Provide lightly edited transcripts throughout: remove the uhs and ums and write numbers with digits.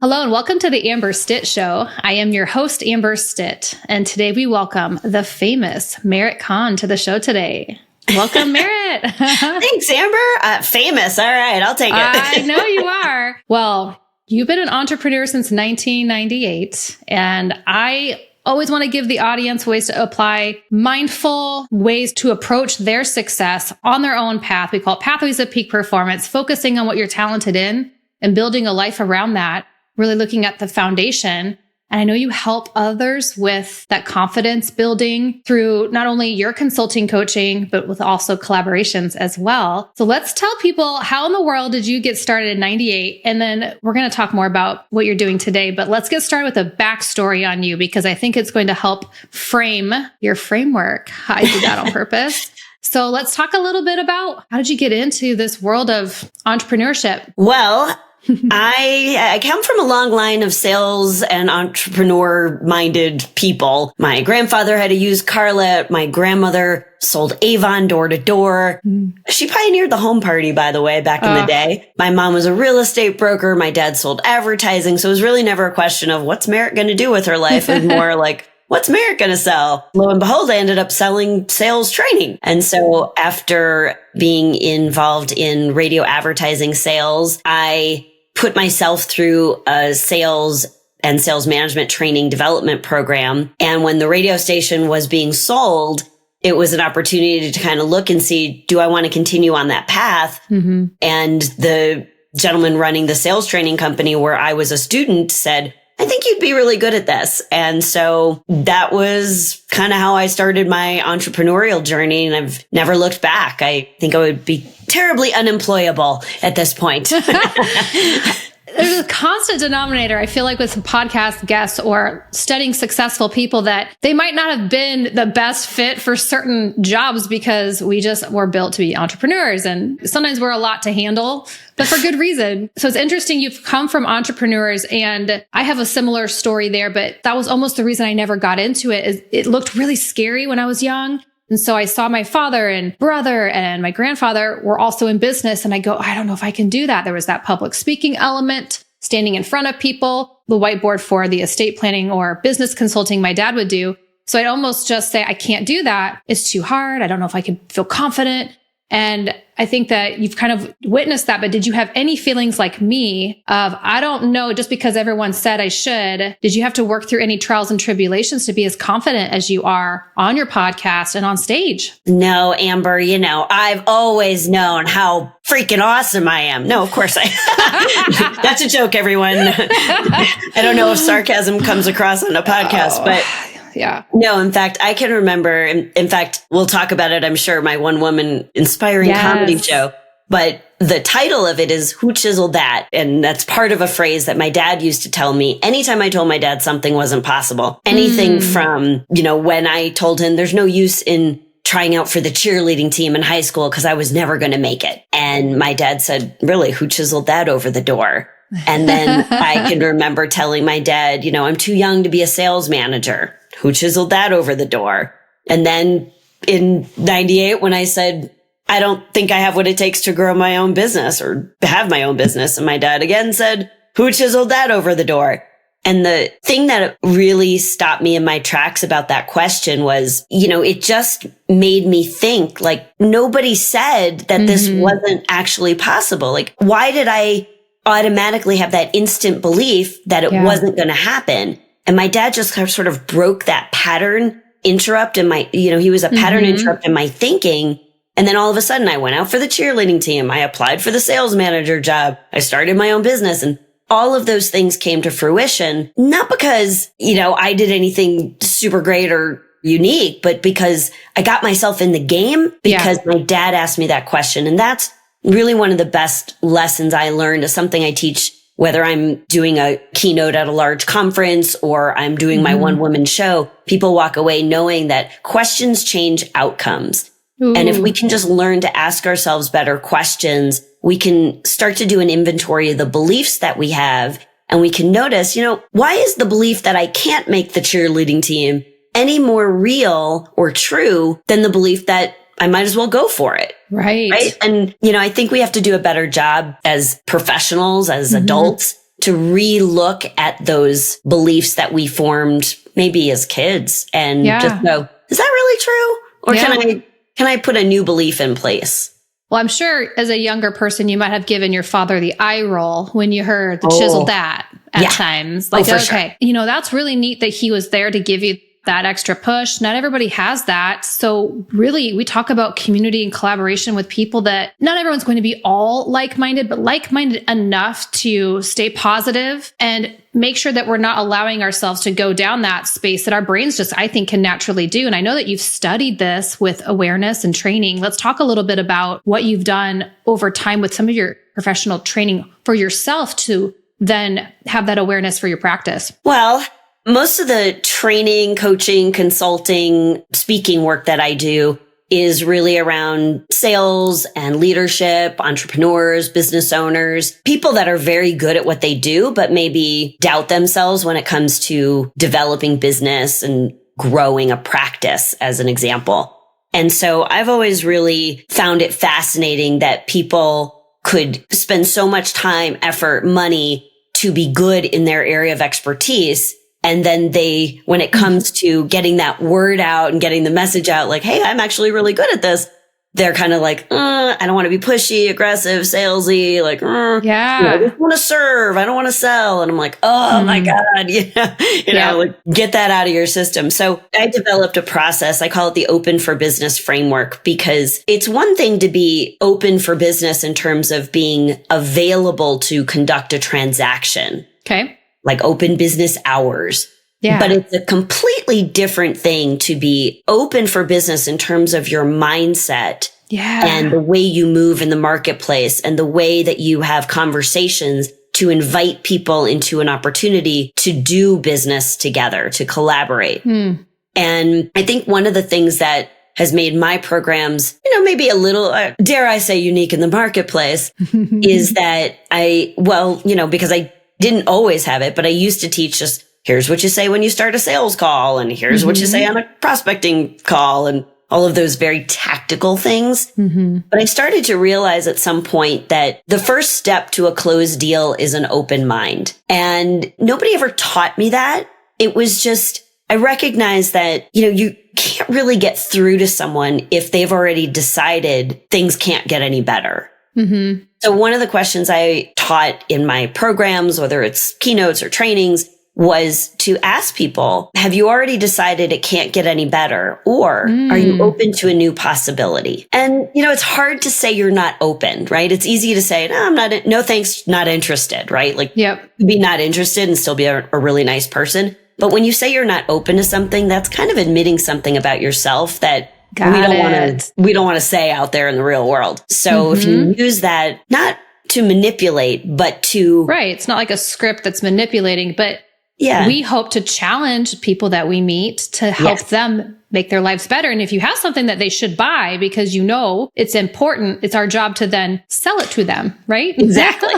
Hello and welcome to the Amber Stitt Show. I am your host, Amber Stitt, and today we welcome the famous Merit Kahn to the show today. Welcome, Merit. Thanks, Amber. Famous. All right, I'll take it. I know you are. Well, you've been an entrepreneur since 1998, and I always want to give the audience ways to apply mindful ways to approach their success on their own path. We call it Pathways of Peak Performance, focusing on what you're talented in and building a life around that. Really looking at the foundation. And I know you help others with that confidence building through not only your consulting coaching, but with also collaborations as well. So let's tell people, how in the world did you get started in 98? And then we're going to talk more about what you're doing today, but let's get started with a backstory on you, because I think it's going to help frame your framework. I did that on purpose. So let's talk a little bit about, how did you get into this world of entrepreneurship? Well, I come from a long line of sales and entrepreneur-minded people. My grandfather had a used car lot. My grandmother sold Avon door to door. She pioneered the home party, by the way, back in the day. My mom was a real estate broker. My dad sold advertising. So it was really never a question of what's Merit going to do with her life. It was more like, what's Merit going to sell? Lo and behold, I ended up selling sales training. And so after being involved in radio advertising sales, I put myself through a sales and sales management training development program. And when the radio station was being sold, it was an opportunity to kind of look and see, do I want to continue on that path? Mm-hmm. And the gentleman running the sales training company where I was a student said, I think you'd be really good at this. And so that was kind of how I started my entrepreneurial journey. And I've never looked back. I think I would be terribly unemployable at this point. There's a constant denominator, I feel like, with some podcast guests or studying successful people, that they might not have been the best fit for certain jobs because we just were built to be entrepreneurs. And sometimes we're a lot to handle, but for good reason. So it's interesting. You've come from entrepreneurs, and I have a similar story there, but that was almost the reason I never got into it. Is it looked really scary when I was young. And so I saw my father and brother and my grandfather were also in business. And I go, I don't know if I can do that. There was that public speaking element, standing in front of people, the whiteboard for the estate planning or business consulting my dad would do. So I'd almost just say, I can't do that. It's too hard. I don't know if I can feel confident. And I think that you've kind of witnessed that, but did you have any feelings like me of, I don't know, just because everyone said I should, did you have to work through any trials and tribulations to be as confident as you are on your podcast and on stage? No, Amber, I've always known how freaking awesome I am. No, of course that's a joke, everyone. I don't know if sarcasm comes across on a podcast, but yeah. No, in fact, I can remember, in fact, we'll talk about it, I'm sure, my one woman inspiring comedy show. But the title of it is Who Chiseled That? And that's part of a phrase that my dad used to tell me anytime I told my dad something wasn't possible. Anything from, when I told him there's no use in trying out for the cheerleading team in high school because I was never going to make it. And my dad said, really, who chiseled that over the door? And then I can remember telling my dad, I'm too young to be a sales manager. Who chiseled that over the door? And then in 98, when I said, I don't think I have what it takes to grow my own business or have my own business. And my dad again said, who chiseled that over the door? And the thing that really stopped me in my tracks about that question was, it just made me think, like, nobody said that this wasn't actually possible. Like, why did I automatically have that instant belief that it wasn't going to happen? And my dad just kind of sort of broke that pattern interrupt in my, he was a pattern interrupt in my thinking. And then all of a sudden I went out for the cheerleading team. I applied for the sales manager job. I started my own business, and all of those things came to fruition, not because, I did anything super great or unique, but because I got myself in the game because my dad asked me that question. And that's really one of the best lessons I learned, is something I teach whether I'm doing a keynote at a large conference or I'm doing my one-woman show. People walk away knowing that questions change outcomes. Ooh. And if we can just learn to ask ourselves better questions, we can start to do an inventory of the beliefs that we have. And we can notice, why is the belief that I can't make the cheerleading team any more real or true than the belief that I might as well go for it? Right. And, I think we have to do a better job as professionals, as adults, to relook at those beliefs that we formed maybe as kids and just go, is that really true? Or can I put a new belief in place? Well, I'm sure as a younger person, you might have given your father the eye roll when you heard the chiseled that at times. Like, okay, that's really neat that he was there to give you that extra push. Not everybody has that. So really, we talk about community and collaboration with people that not everyone's going to be all like-minded, but like-minded enough to stay positive and make sure that we're not allowing ourselves to go down that space that our brains just, I think, can naturally do. And I know that you've studied this with awareness and training. Let's talk a little bit about what you've done over time with some of your professional training for yourself to then have that awareness for your practice. Well, most of the training, coaching, consulting, speaking work that I do is really around sales and leadership, entrepreneurs, business owners, people that are very good at what they do, but maybe doubt themselves when it comes to developing business and growing a practice, as an example. And so I've always really found it fascinating that people could spend so much time, effort, money to be good in their area of expertise. And then when it comes to getting that word out and getting the message out, like, hey, I'm actually really good at this, they're kind of like, I don't want to be pushy, aggressive, salesy, like, I just want to serve. I don't want to sell. And I'm like, oh my God, like get that out of your system. So I developed a process. I call it the open for business framework, because it's one thing to be open for business in terms of being available to conduct a transaction. Okay. Like open business hours. Yeah. But it's a completely different thing to be open for business in terms of your mindset and the way you move in the marketplace and the way that you have conversations to invite people into an opportunity to do business together, to collaborate. And I think one of the things that has made my programs, maybe a little, dare I say, unique in the marketplace is that because I didn't always have it, but I used to teach just here's what you say when you start a sales call, and here's what you say on a prospecting call, and all of those very tactical things. But I started to realize at some point that the first step to a closed deal is an open mind. And nobody ever taught me that. It was just, I recognized that, you can't really get through to someone if they've already decided things can't get any better. So one of the questions I taught in my programs, whether it's keynotes or trainings, was to ask people, have you already decided it can't get any better? Or are you open to a new possibility? And, it's hard to say you're not open, right? It's easy to say, no, I'm not, no thanks, not interested, right? Like, be not interested and still be a really nice person. But when you say you're not open to something, that's kind of admitting something about yourself that we don't want to say out there in the real world. So if you use that, not to manipulate, but to... Right. It's not like a script that's manipulating, but we hope to challenge people that we meet to help them make their lives better. And if you have something that they should buy because it's important, it's our job to then sell it to them, right? Exactly.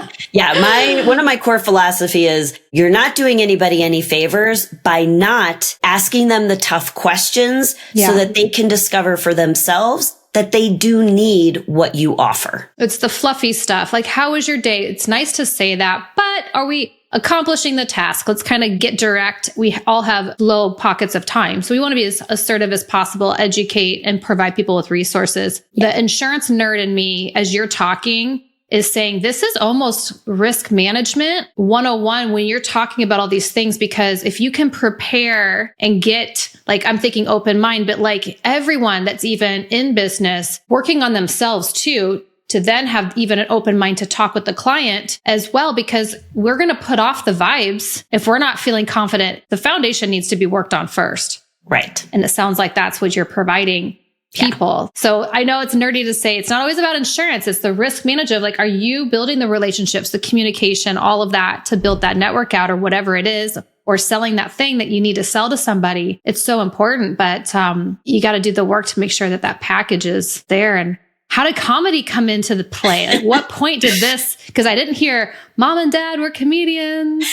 One of my core philosophy is you're not doing anybody any favors by not asking them the tough questions so that they can discover for themselves that they do need what you offer. It's the fluffy stuff. Like, how was your day? It's nice to say that, but are we accomplishing the task? Let's kind of get direct. We all have low pockets of time. So we want to be as assertive as possible, educate, and provide people with resources. The insurance nerd in me, as you're talking, is saying this is almost risk management 101 when you're talking about all these things, because if you can prepare and get, like, I'm thinking open mind, but like everyone that's even in business working on themselves too, to then have even an open mind to talk with the client as well, because we're going to put off the vibes if we're not feeling confident. The foundation needs to be worked on first. Right. And it sounds like that's what you're providing people. So I know it's nerdy to say it's not always about insurance. It's the risk management. Like, are you building the relationships, the communication, all of that to build that network out or whatever it is, or selling that thing that you need to sell to somebody? It's so important, but you got to do the work to make sure that that package is there. And how did comedy come into the play? Like, what point did this, because I didn't hear mom and dad were comedians.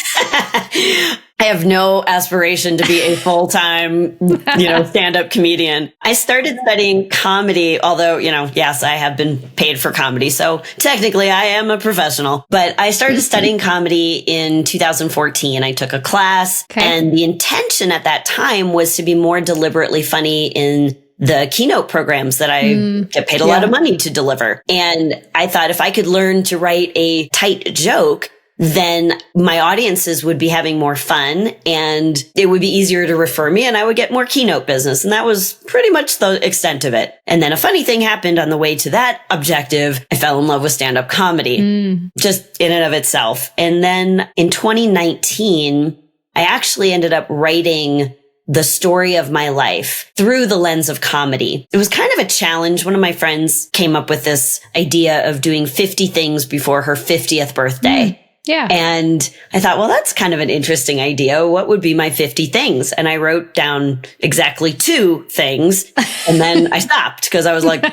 I have no aspiration to be a full-time, stand-up comedian. I started studying comedy, although, yes, I have been paid for comedy. So technically I am a professional, but I started studying comedy in 2014. I took a class and the intention at that time was to be more deliberately funny in the keynote programs that I get paid a lot of money to deliver. And I thought if I could learn to write a tight joke, then my audiences would be having more fun and it would be easier to refer me and I would get more keynote business. And that was pretty much the extent of it. And then a funny thing happened on the way to that objective. I fell in love with stand-up comedy, just in and of itself. And then in 2019, I actually ended up writing the story of my life through the lens of comedy. It was kind of a challenge. One of my friends came up with this idea of doing 50 things before her 50th birthday. Yeah. And I thought, well, that's kind of an interesting idea. What would be my 50 things? And I wrote down exactly 2 things. And then I stopped because I was like,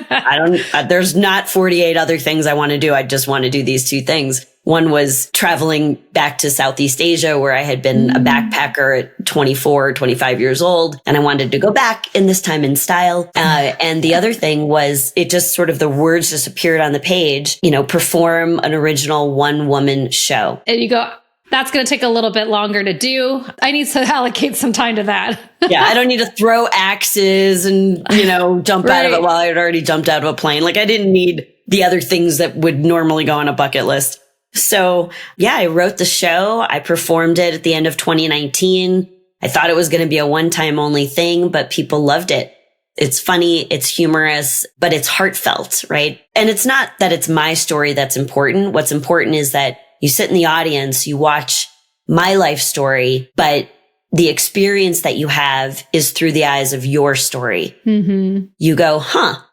there's not 48 other things I want to do. I just want to do these 2 things. One was traveling back to Southeast Asia where I had been a backpacker at 24, 25 years old. And I wanted to go back in this time in style. And the other thing was it just sort of the words just appeared on the page, perform an original one-woman show. And you go, that's going to take a little bit longer to do. I need to allocate some time to that. Yeah, I don't need to throw axes and, jump out of it while I had already jumped out of a plane. Like I didn't need the other things that would normally go on a bucket list. So I wrote the show. I performed it at the end of 2019. I thought it was going to be a one-time only thing, but people loved it. It's funny, it's humorous, but it's heartfelt, right? And it's not that it's my story that's important. What's important is that you sit in the audience, you watch my life story, but the experience that you have is through the eyes of your story. Mm-hmm. You go,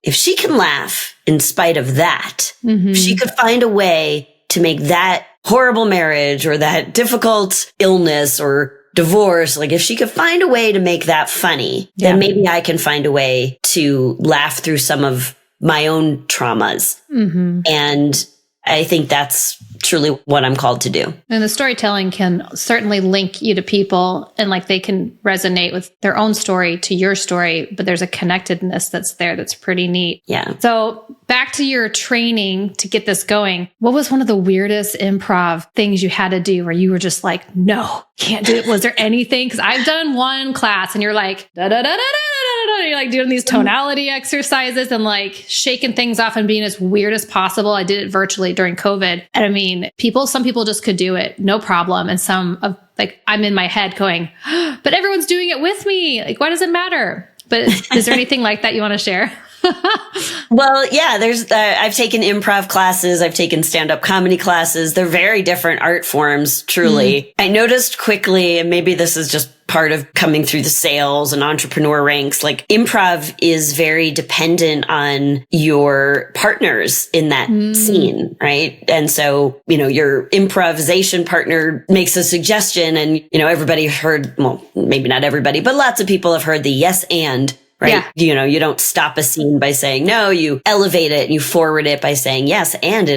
if she can laugh in spite of that, if she could find a way to make that horrible marriage or that difficult illness or divorce, like if she could find a way to make that funny, then maybe I can find a way to laugh through some of my own traumas. And I think that's truly what I'm called to do. And the storytelling can certainly link you to people and like they can resonate with their own story to your story, but there's a connectedness that's there that's pretty neat. Yeah. So back to your training to get this going. What was one of the weirdest improv things you had to do where you were just like, no, can't do it? Was there anything? Because I've done one class and you're like, da da da da da. You're like doing these tonality exercises and like shaking things off and being as weird as possible. I did it virtually during COVID. And I mean, some people just could do it, no problem. And I'm in my head going, but everyone's doing it with me. Like, why does it matter? But is there anything like that you want to share? Well, yeah, I've taken improv classes. I've taken stand-up comedy classes. They're very different art forms, truly. I noticed quickly, and maybe this is just part of coming through the sales and entrepreneur ranks, like improv is very dependent on your partners in that scene, right? And so, your improvisation partner makes a suggestion and, everybody heard, well, maybe not everybody, but lots of people have heard the yes and. Right. Yeah. You don't stop a scene by saying no, you elevate it and you forward it by saying yes and.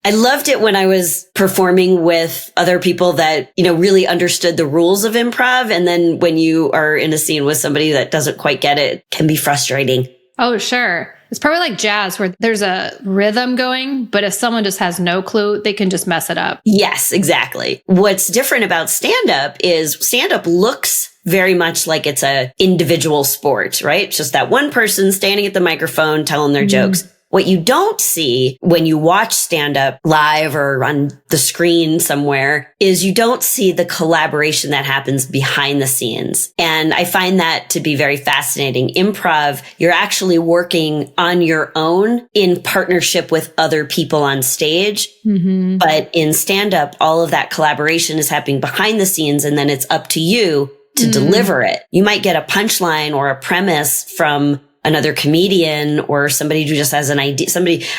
I loved it when I was performing with other people that, really understood the rules of improv. And then when you are in a scene with somebody that doesn't quite get it, it can be frustrating. Oh, sure. It's probably like jazz where there's a rhythm going, but if someone just has no clue, they can just mess it up. Yes, exactly. What's different about stand-up is stand-up looks very much like it's a individual sport, right? It's just that one person standing at the microphone telling their jokes. What you don't see when you watch stand-up live or on the screen somewhere is you don't see the collaboration that happens behind the scenes. And I find that to be very fascinating. Improv, you're actually working on your own in partnership with other people on stage. But in stand-up, all of that collaboration is happening behind the scenes, and then it's up to you to deliver it. You might get a punchline or a premise from another comedian or somebody who just has an idea.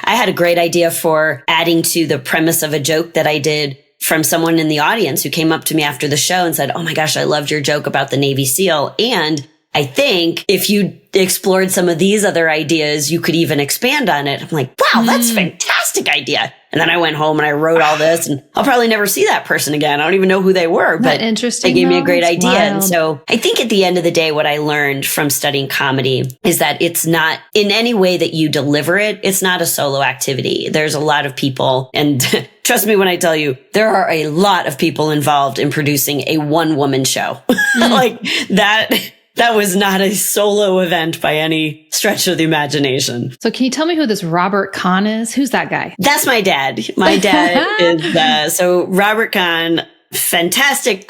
I had a great idea for adding to the premise of a joke that I did from someone in the audience who came up to me after the show and said, "Oh my gosh, I loved your joke about the Navy SEAL. And I think if you explored some of these other ideas, you could even expand on it." I'm like, wow, that's a fantastic idea. And then I went home and I wrote all this, and I'll probably never see that person again. I don't even know who they were, but interesting, they gave me a great idea. Wild. And so I think at the end of the day, what I learned from studying comedy is that it's not in any way that you deliver it. It's not a solo activity. There's a lot of people, and trust me when I tell you, there are a lot of people involved in producing a one-woman show. Like that was not a solo event by any stretch of the imagination. So can you tell me who this Robert Kahn is? Who's that guy? That's my dad. My dad is, so Robert Kahn, fantastic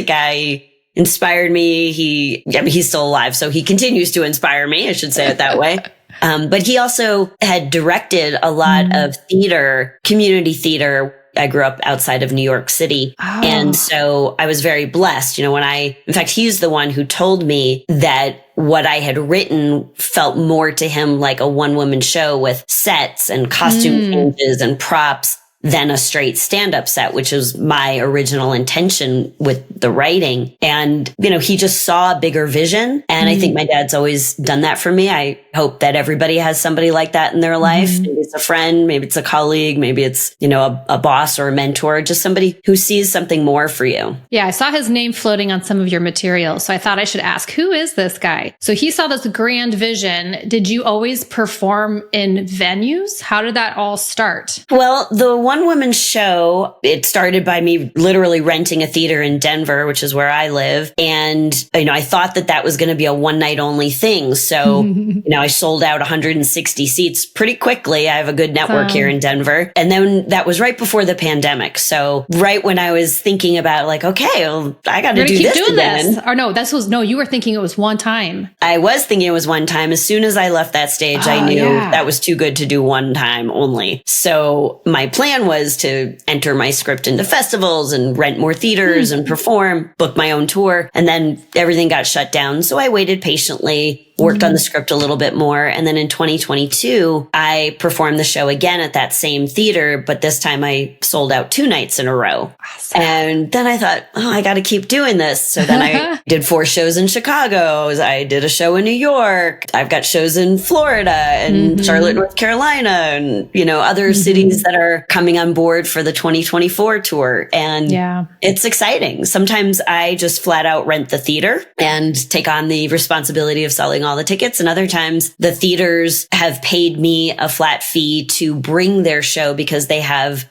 guy. Inspired me. He's still alive, so he continues to inspire me. I should say it that way. But he also had directed a lot of theater, community theater. I grew up outside of New York City. Oh. And so I was very blessed. In fact, he's the one who told me that what I had written felt more to him like a one-woman show with sets and costume changes and props than a straight stand-up set, which was my original intention with the writing. And, he just saw a bigger vision. And I think my dad's always done that for me. I hope that everybody has somebody like that in their life. Maybe it's a friend, maybe it's a colleague, maybe it's, a boss or a mentor, just somebody who sees something more for you. Yeah, I saw his name floating on some of your materials. So I thought I should ask, who is this guy? So he saw this grand vision. Did you always perform in venues? How did that all start? Well, the one-woman show, it started by me literally renting a theater in Denver, which is where I live. And, I thought that was going to be a one-night only thing. So, I sold out 160 seats pretty quickly. I have a good network here in Denver. And then that was right before the pandemic. So right when I was thinking about okay, well, I got to do this again. Or no, you were thinking it was one time. I was thinking it was one time. As soon as I left that stage, I knew that was too good to do one time only. So my plan was to enter my script into festivals and rent more theaters and perform, book my own tour. And then everything got shut down. So I waited patiently, worked on the script a little bit more. And then in 2022, I performed the show again at that same theater, but this time I sold out 2 nights in a row. Awesome. And then I thought, I got to keep doing this. So then I did 4 shows in Chicago. I did a show in New York. I've got shows in Florida and Charlotte, North Carolina, and, other cities that are coming on board for the 2024 tour. And it's exciting. Sometimes I just flat out rent the theater and take on the responsibility of selling all the tickets. And other times the theaters have paid me a flat fee to bring their show because they have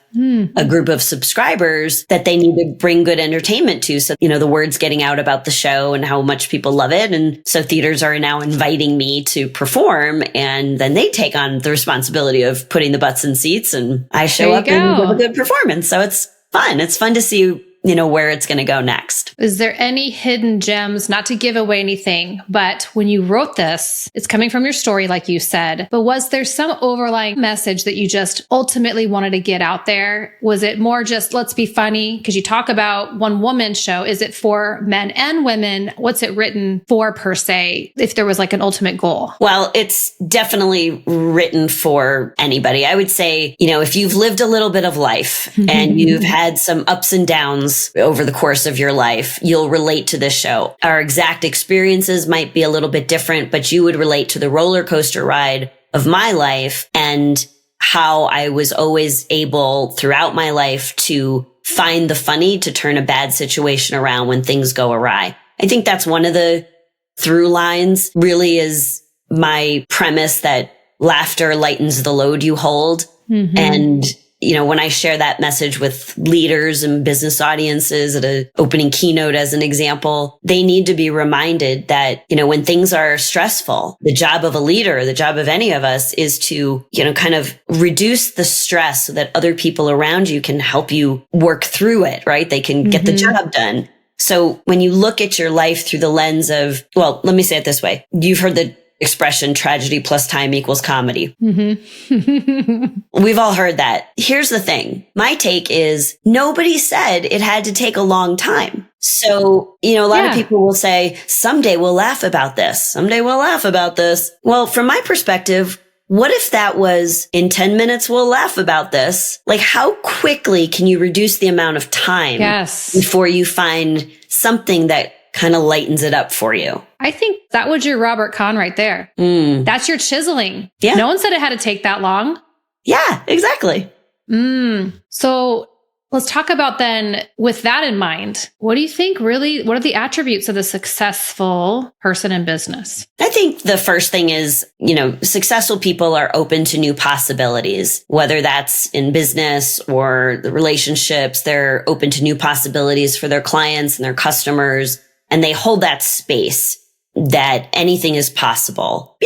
a group of subscribers that they need to bring good entertainment to. So, the word's getting out about the show and how much people love it. And so theaters are now inviting me to perform, and then they take on the responsibility of putting the butts in seats, and I show up and give a good performance. So it's fun. It's fun to see where it's going to go next. Is there any hidden gems, not to give away anything, but when you wrote this, it's coming from your story, like you said, but was there some overlying message that you just ultimately wanted to get out there? Was it more just, let's be funny? Because you talk about one-woman show. Is it for men and women? What's it written for per se, if there was an ultimate goal? Well, it's definitely written for anybody. I would say, if you've lived a little bit of life and you've had some ups and downs over the course of your life, you'll relate to this show. Our exact experiences might be a little bit different, but you would relate to the roller coaster ride of my life and how I was always able throughout my life to find the funny to turn a bad situation around when things go awry. I think that's one of the through lines, really, is my premise that laughter lightens the load you hold. And when I share that message with leaders and business audiences at an opening keynote, as an example, they need to be reminded that, when things are stressful, the job of a leader, the job of any of us is to, kind of reduce the stress so that other people around you can help you work through it, right? They can get the job done. So when you look at your life through the lens of, well, let me say it this way. You've heard the expression, tragedy plus time equals comedy. We've all heard that. Here's the thing. My take is nobody said it had to take a long time. So, a lot of people will say, someday we'll laugh about this. Someday we'll laugh about this. Well, from my perspective, what if that was in 10 minutes, we'll laugh about this? How quickly can you reduce the amount of time before you find something that kind of lightens it up for you? I think that was your Robert Kahn right there. That's your chiseling. Yeah. No one said it had to take that long. Yeah, exactly. So let's talk about then, with that in mind, what do you think what are the attributes of the successful person in business? I think the first thing is, successful people are open to new possibilities, whether that's in business or the relationships. They're open to new possibilities for their clients and their customers. And they hold that space that anything is possible,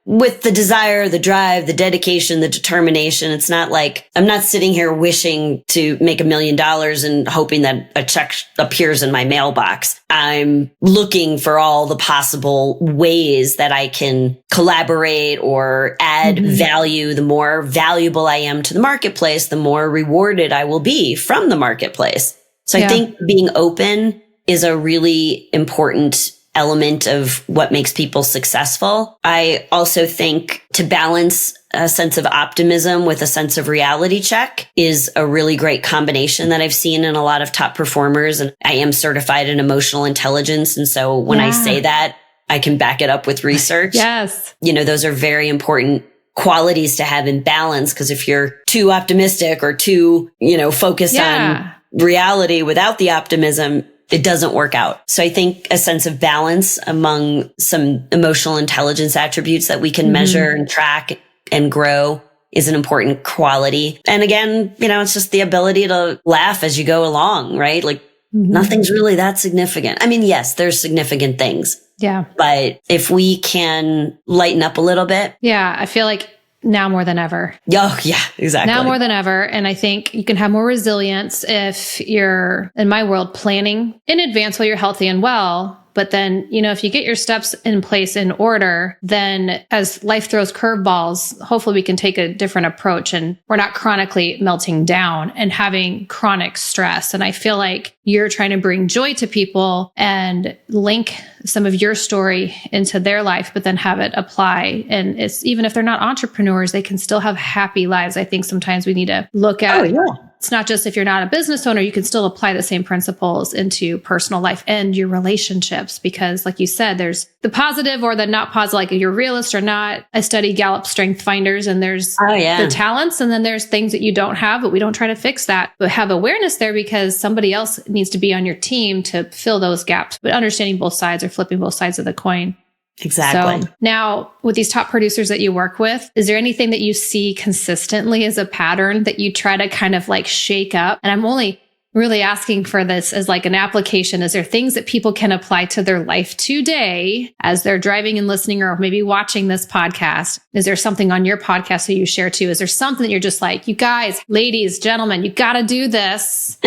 with the desire, the drive, the dedication, the determination. It's not like I'm not sitting here wishing to make $1 million and hoping that a check appears in my mailbox. I'm looking for all the possible ways that I can collaborate or add value. The more valuable I am to the marketplace, the more rewarded I will be from the marketplace. So I think being open is a really important element of what makes people successful. I also think to balance a sense of optimism with a sense of reality check is a really great combination that I've seen in a lot of top performers. And I am certified in emotional intelligence. And so when I say that, I can back it up with research. Yes. Those are very important qualities to have in balance, because if you're too optimistic or too, focused on reality without the optimism, it doesn't work out. So I think a sense of balance among some emotional intelligence attributes that we can measure and track and grow is an important quality. And again, it's just the ability to laugh as you go along, right? Like nothing's really that significant. I mean, yes, there's significant things. Yeah. But if we can lighten up a little bit. Yeah. I feel like now more than ever. Oh, yeah, exactly. Now more than ever. And I think you can have more resilience if you're, in my world, planning in advance while you're healthy and well. But then, if you get your steps in place in order, then as life throws curveballs, hopefully we can take a different approach and we're not chronically melting down and having chronic stress. And I feel like you're trying to bring joy to people and link some of your story into their life, but then have it apply. And it's even if they're not entrepreneurs, they can still have happy lives. I think sometimes we need to look at it's not just if you're not a business owner, you can still apply the same principles into personal life and your relationships. Because like you said, there's the positive or the not positive, like if you're realist or not. I study Gallup Strength Finders, and there's the talents, and then there's things that you don't have, but we don't try to fix that, but have awareness there because somebody else needs to be on your team to fill those gaps, but understanding both sides or flipping both sides of the coin. Exactly. So now with these top producers that you work with, is there anything that you see consistently as a pattern that you try to kind of like shake up? And I'm only really asking for this as like an application. Is there things that people can apply to their life today as they're driving and listening or maybe watching this podcast? Is there something on your podcast that you share too? Is there something that you're just like, you guys, ladies, gentlemen, you got to do this?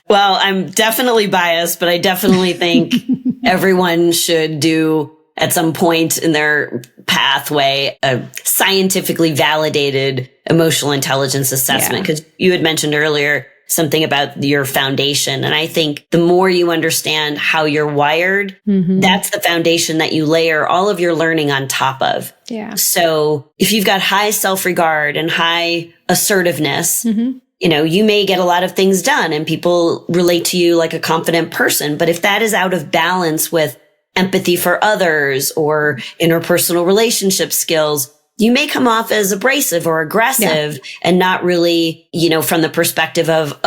Well, I'm definitely biased, but I definitely think everyone should do at some point in their pathway, a scientifically validated emotional intelligence assessment. Because you had mentioned earlier something about your foundation. And I think the more you understand how you're wired, that's the foundation that you layer all of your learning on top of. Yeah. So if you've got high self-regard and high assertiveness, you may get a lot of things done and people relate to you like a confident person. But if that is out of balance with empathy for others or interpersonal relationship skills, you may come off as abrasive or aggressive and not really, from the perspective of,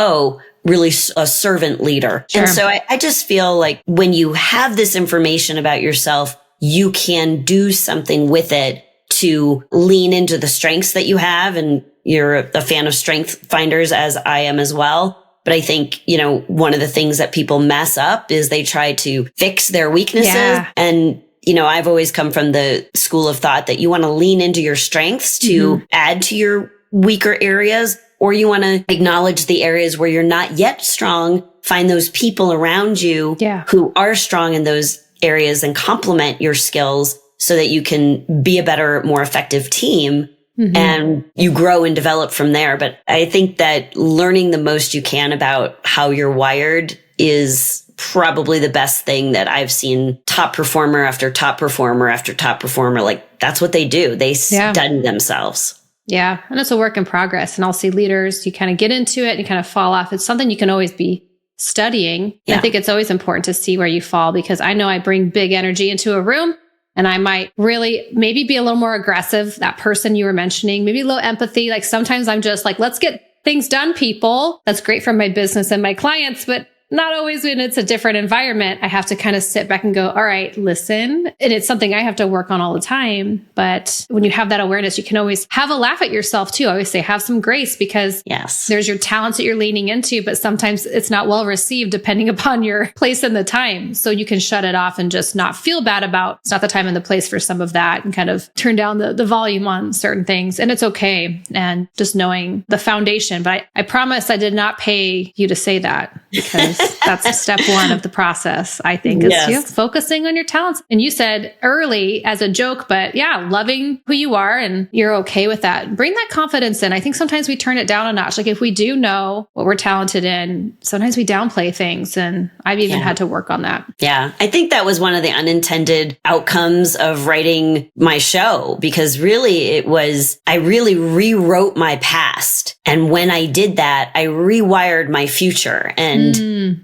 really a servant leader. Sure. And so I just feel like when you have this information about yourself, you can do something with it to lean into the strengths that you have. And you're a fan of strength finders, as I am as well. But I think, one of the things that people mess up is they try to fix their weaknesses. Yeah. And, I've always come from the school of thought that you want to lean into your strengths to add to your weaker areas, or you want to acknowledge the areas where you're not yet strong, find those people around you who are strong in those areas and complement your skills so that you can be a better, more effective team. And you grow and develop from there. But I think that learning the most you can about how you're wired is probably the best thing that I've seen top performer after top performer after top performer. Like that's what they do. They study themselves. Yeah. And it's a work in progress. And I'll see leaders, you kind of get into it and you kind of fall off. It's something you can always be studying. I think it's always important to see where you fall because I know I bring big energy into a room. And I might really maybe be a little more aggressive. That person you were mentioning, maybe a little empathy. Like sometimes I'm just like, let's get things done, people. That's great for my business and my clients, but not always when it's a different environment. I have to kind of sit back and go, all right, listen. And it's something I have to work on all the time. But when you have that awareness, you can always have a laugh at yourself too. I always say, have some grace, because there's your talents that you're leaning into, but sometimes it's not well received depending upon your place in the time. So you can shut it off and just not feel bad about it's not the time and the place for some of that, and kind of turn down the volume on certain things. And it's okay. And just knowing the foundation. But I promise I did not pay you to say that, because that's step one of the process, I think, is focusing on your talents. And you said early as a joke, but loving who you are and you're okay with that. Bring that confidence in. I think sometimes we turn it down a notch. Like if we do know what we're talented in, sometimes we downplay things. And I've even had to work on that. Yeah. I think that was one of the unintended outcomes of writing my show, because really I really rewrote my past. And when I did that, I rewired my future. And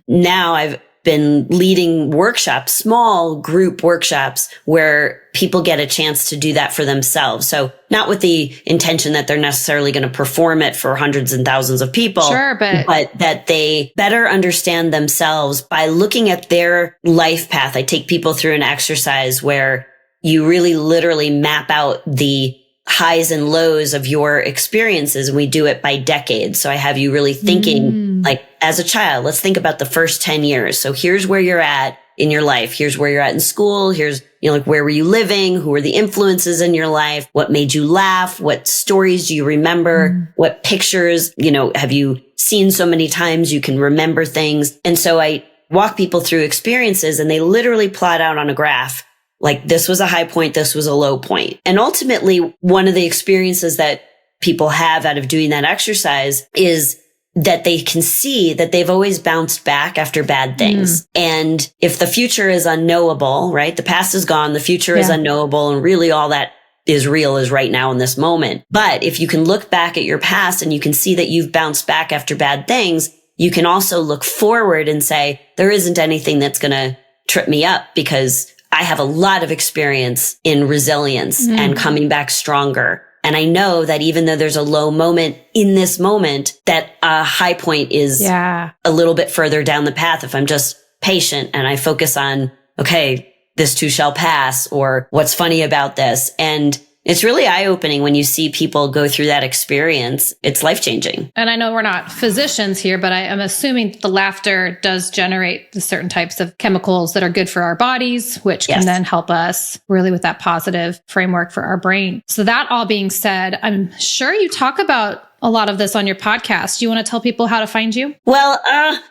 now I've been leading workshops, small group workshops, where people get a chance to do that for themselves. So not with the intention that they're necessarily going to perform it for hundreds and thousands of people, but that they better understand themselves by looking at their life path. I take people through an exercise where you really literally map out the highs and lows of your experiences. And we do it by decades. So I have you really thinking like as a child, let's think about the first 10 years. So here's where you're at in your life. Here's where you're at in school. Here's, like where were you living? Who were the influences in your life? What made you laugh? What stories do you remember? What pictures, have you seen so many times you can remember things? And so I walk people through experiences, and they literally plot out on a graph, like this was a high point, this was a low point. And ultimately, one of the experiences that people have out of doing that exercise is that they can see that they've always bounced back after bad things. And if the future is unknowable, right? The past is gone, the future is unknowable, and really all that is real is right now in this moment. But if you can look back at your past and you can see that you've bounced back after bad things, you can also look forward and say, there isn't anything that's going to trip me up, because I have a lot of experience in resilience and coming back stronger. And I know that even though there's a low moment in this moment, that a high point is a little bit further down the path if I'm just patient and I focus on, okay, this too shall pass, or what's funny about this. And it's really eye-opening when you see people go through that experience. It's life-changing. And I know we're not physicians here, but I am assuming the laughter does generate certain types of chemicals that are good for our bodies, which can then help us really with that positive framework for our brain. So that all being said, I'm sure you talk about a lot of this on your podcast. Do you want to tell people how to find you? Well,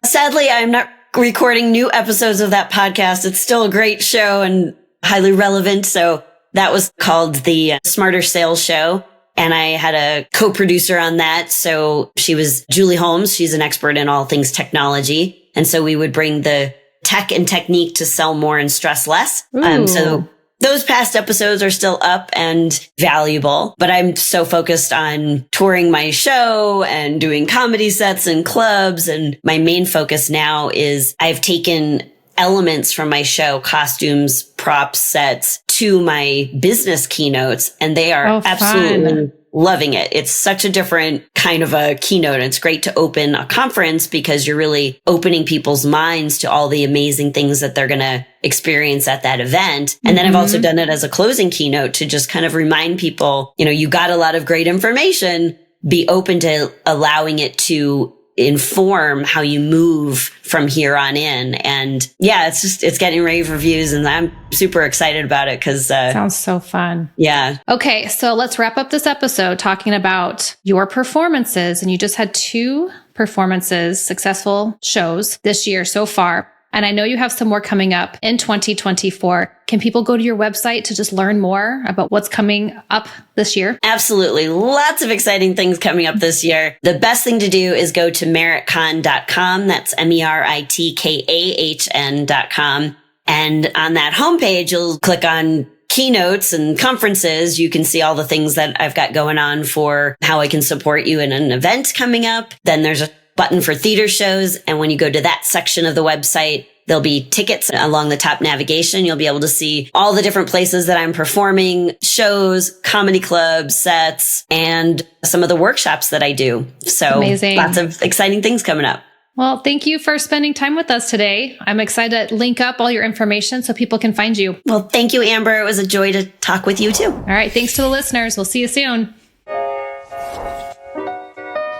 sadly, I'm not recording new episodes of that podcast. It's still a great show and highly relevant. So that was called the Smarter Sales Show. And I had a co-producer on that. So she was Julie Holmes. She's an expert in all things technology. And so we would bring the tech and technique to sell more and stress less. So those past episodes are still up and valuable, but I'm so focused on touring my show and doing comedy sets and clubs. And my main focus now is I've taken elements from my show, costumes, props, sets, to my business keynotes, and they are absolutely loving it. It's such a different kind of a keynote. And it's great to open a conference because you're really opening people's minds to all the amazing things that they're going to experience at that event. And then I've also done it as a closing keynote to just kind of remind people, you got a lot of great information, be open to allowing it to inform how you move from here on in. And it's getting rave reviews, and I'm super excited about it because sounds so fun. Yeah. Okay. So let's wrap up this episode talking about your performances. And you just had 2 performances, successful shows this year so far. And I know you have some more coming up in 2024. Can people go to your website to just learn more about what's coming up this year? Absolutely. Lots of exciting things coming up this year. The best thing to do is go to meritkahn.com. That's MERITKAHN.com. And on that homepage, you'll click on keynotes and conferences. You can see all the things that I've got going on for how I can support you in an event coming up. Then there's a button for theater shows. And when you go to that section of the website, There'll be tickets along the top navigation. You'll be able to see all the different places that I'm performing, shows, comedy clubs, sets, and some of the workshops that I do. So amazing. Lots of exciting things coming up. Well, thank you for spending time with us today. I'm excited to link up all your information so people can find you. Well, thank you, Amber. It was a joy to talk with you too. All right. Thanks to the listeners. We'll see you soon.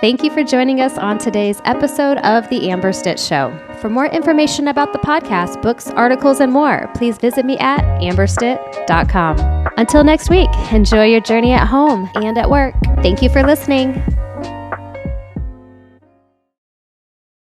Thank you for joining us on today's episode of The Amber Stitt Show. For more information about the podcast, books, articles, and more, please visit me at amberstitt.com. Until next week, enjoy your journey at home and at work. Thank you for listening.